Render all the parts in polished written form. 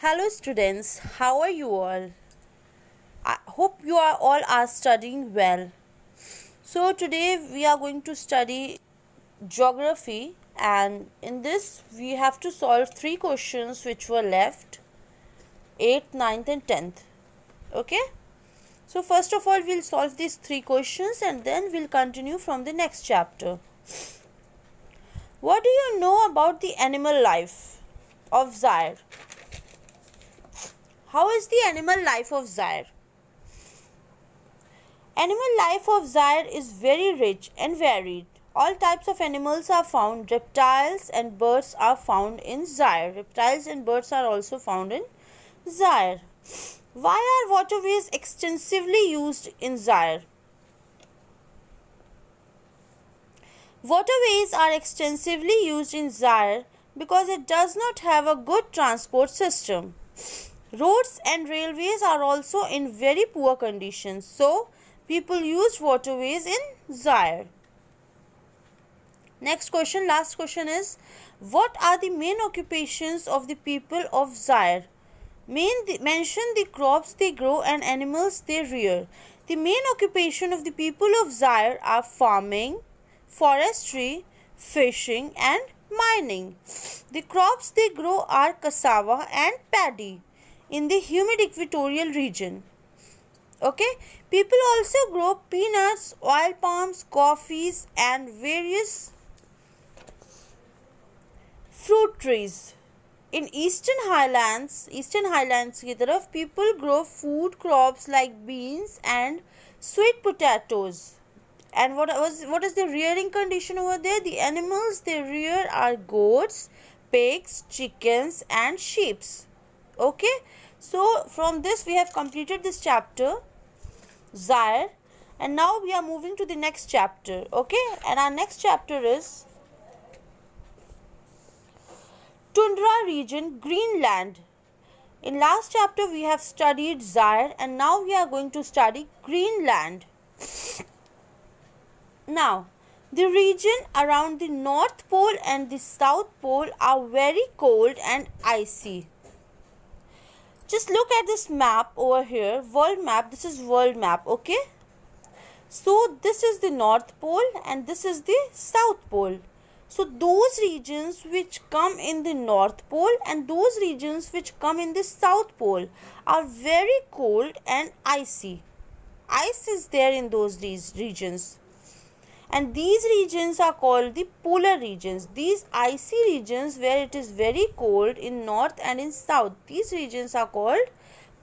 Hello students, how are you all? I hope you are all are studying well. So today we are going to study geography, and in this we have to solve three questions which were left: 8th, 9th and 10th. Okay? So first of all we'll solve these three questions and then we'll continue from the next chapter. What do you know about the animal life of Zaire? How is the animal life of Zaire? Animal life of Zaire is very rich and varied. All types of animals are found. Reptiles and birds are found in Zaire. Reptiles and birds are also found in Zaire. Why are waterways extensively used in Zaire? Waterways are extensively used in Zaire because it does not have a good transport system. Roads and railways are also in very poor conditions, so people use waterways in Zaire. Next question, last question is, what are the main occupations of the people of Zaire? Mention the crops they grow and animals they rear. The main occupation of the people of Zaire are farming, forestry, fishing and mining. The crops they grow are cassava and paddy in the humid equatorial region. Okay, people also grow peanuts, oil palms, coffees and various fruit trees. In eastern highlands की तरफ people grow food crops like beans and sweet potatoes. And what is the rearing condition over there? The animals they rear are goats, pigs, chickens and sheep. Okay, so from this we have completed this chapter Zaire, and now we are moving to the next chapter. Okay, and our next chapter is Tundra Region Greenland. In last chapter we have studied Zaire and now we are going to study Greenland. Now, the region around the North Pole and the South Pole are very cold and icy. Just look at this map over here, world map. This is world map, okay? So this is the North Pole and this is the South Pole. So those regions which come in the North Pole and those regions which come in the South Pole are very cold and icy. Ice is there in those regions. And these regions are called the polar regions. These icy regions where it is very cold in north and in south, these regions are called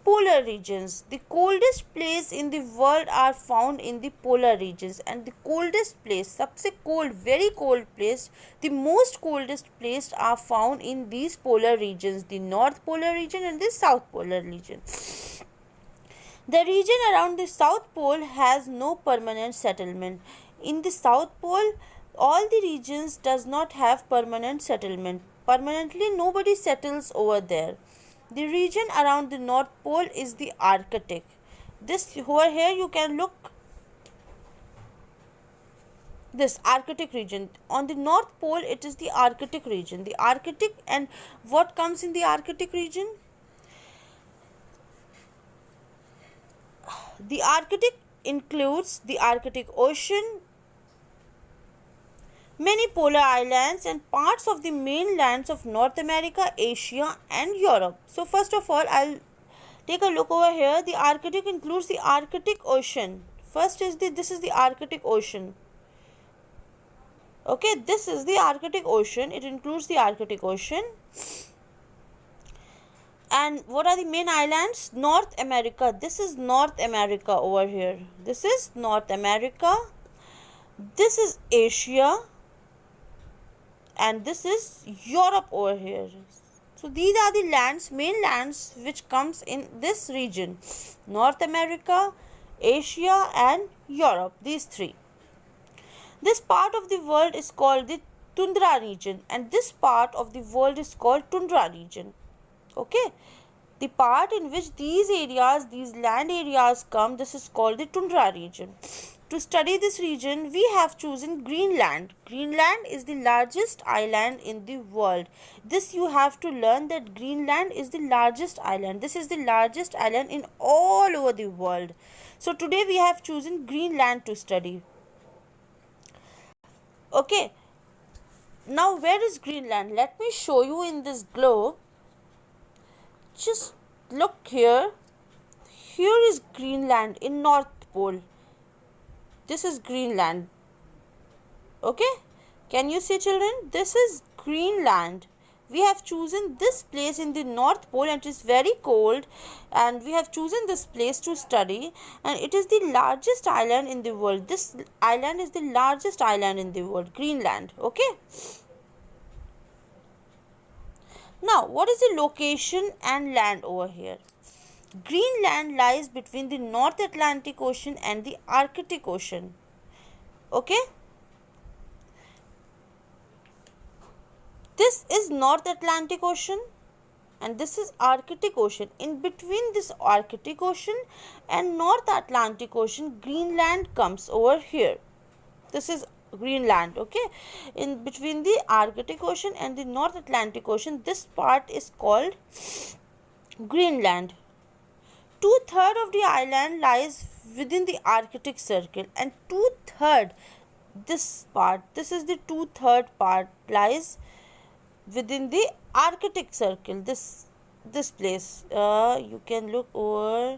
polar regions. The coldest place in the world are found in the polar regions, and the coldest place, सबसे cold, very cold place, the most coldest place are found in these polar regions, the North Polar region and the South Polar region. The region around the South Pole has no permanent settlement. In the South Pole, all the regions does not have permanent settlement. Permanently, nobody settles over there. The region around the North Pole is the Arctic. This over here you can look this Arctic region. On the North Pole, it is the Arctic region. The Arctic, and what comes in the Arctic region? The Arctic includes the Arctic Ocean, many polar islands and parts of the mainlands of North America, Asia and Europe. So first of all, I'll take a look over here. The Arctic includes the Arctic Ocean. First is this is the Arctic Ocean. Okay, this is the Arctic Ocean. It includes the Arctic Ocean. And what are the main islands? North America. This is North America over here. This is North America. This is Asia. And this is Europe over here. So these are the lands, main lands which comes in this region. North America, Asia and Europe. These three. This part of the world is called the Tundra region, and this part of the world is called Tundra region. Okay, the part in which these areas, these land areas come, this is called the Tundra region. To study this region, we have chosen Greenland. Greenland is the largest island in the world. This you have to learn, that Greenland is the largest island. This is the largest island in all over the world. So today we have chosen Greenland to study. Okay. Now where is Greenland? Let me show you in this globe. Just look here. Here is Greenland in North Pole. This is Greenland. Okay, can you see, children? This is Greenland. We have chosen this place in the North Pole, and it is very cold, and we have chosen this place to study, and it is the largest island in the world. This island is the largest island in the world, Greenland. Okay. Now, what is the location and land over here? Greenland lies between the North Atlantic Ocean and the Arctic Ocean. Okay. This is North Atlantic Ocean and this is Arctic Ocean. In between this Arctic Ocean and North Atlantic Ocean, Greenland comes over here. This is Greenland. Okay. In between the Arctic Ocean and the North Atlantic Ocean, this part is called Greenland. 2/3 of the island lies within the Arctic Circle, and 2/3, this part, this is the 2/3 part, lies within the Arctic Circle. This place, you can look over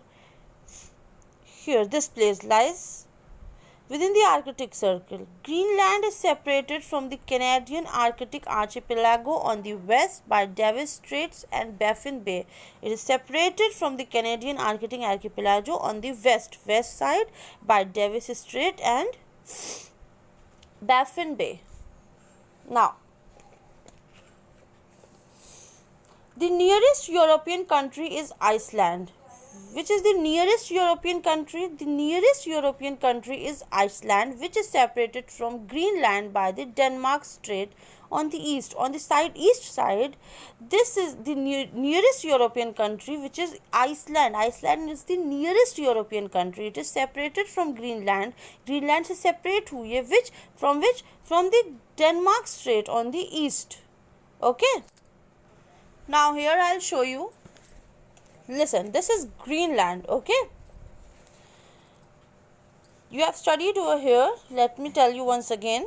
here. This place lies within the Arctic Circle. Greenland is separated from the Canadian Arctic Archipelago on the west by Davis Straits and Baffin Bay. It is separated from the Canadian Arctic Archipelago on the west side by Davis Strait and Baffin Bay. Now, the nearest European country is Iceland. Which is the nearest European country? The nearest European country is Iceland, which is separated from Greenland by the Denmark Strait on the east. On the east side, this is the nearest European country, which is Iceland. Iceland is the nearest European country. It is separated from Greenland. Greenland is separate from the Denmark Strait on the east. Okay. Now here I will show you. Listen, this is Greenland. Okay. You have studied over here. Let me tell you once again.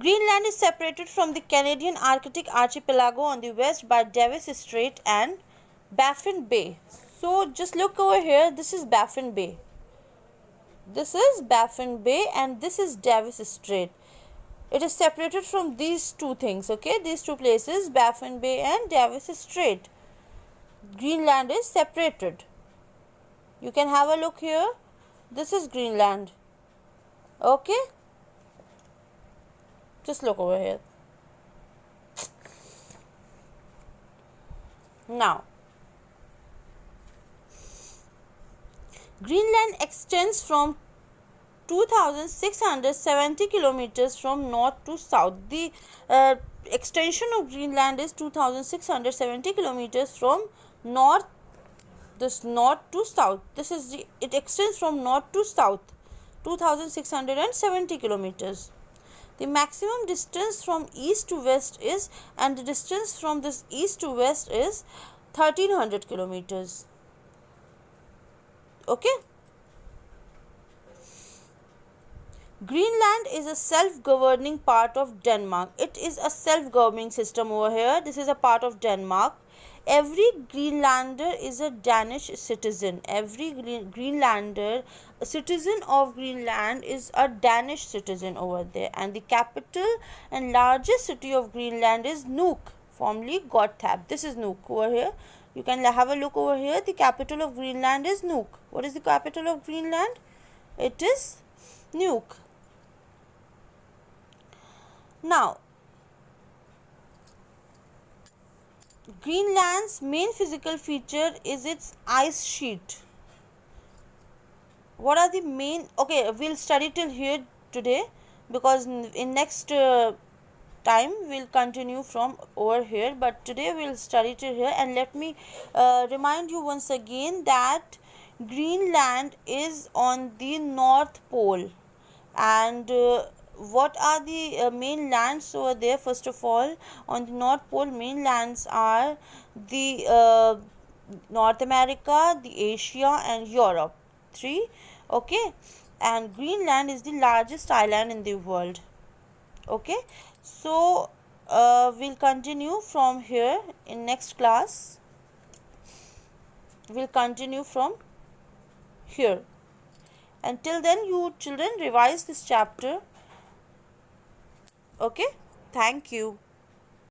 Greenland is separated from the Canadian Arctic Archipelago on the west by Davis Strait and Baffin Bay. So just look over here. This is Baffin Bay. This is Baffin Bay and this is Davis Strait. It is separated from these two things. Okay, these two places, Baffin Bay and Davis Strait. Greenland is separated. You can have a look here. This is Greenland. Okay, just look over here. Now, Greenland extends from 2,670 kilometers from north to south. The extension of Greenland is 2,670 kilometers from north to south. It extends from north to south, 2,670 kilometers. The maximum distance from east to west is, and the distance from this east to west is 1,300 kilometers. Okay. Greenland is a self-governing part of Denmark. It is a self-governing system over here. This is a part of Denmark. Every Greenlander is a Danish citizen. Every Greenlander, a citizen of Greenland, is a Danish citizen over there. And the capital and largest city of Greenland is Nuuk, formerly Gotthab. This is Nuuk over here. You can have a look over here. The capital of Greenland is Nuuk. What is the capital of Greenland? It is Nuuk. Now, Greenland's main physical feature is its ice sheet. What are the main? Okay, we'll study till here today, because in next time we'll continue from over here, but today we'll study till here. And let me remind you once again that Greenland is on the North Pole. And what are the main lands over there? First of all, on the North Pole, main lands are the North America, the Asia, and Europe. Three, okay. And Greenland is the largest island in the world. Okay, so we'll continue from here in next class. We'll continue from here. Until then, you children revise this chapter. Okay, thank you.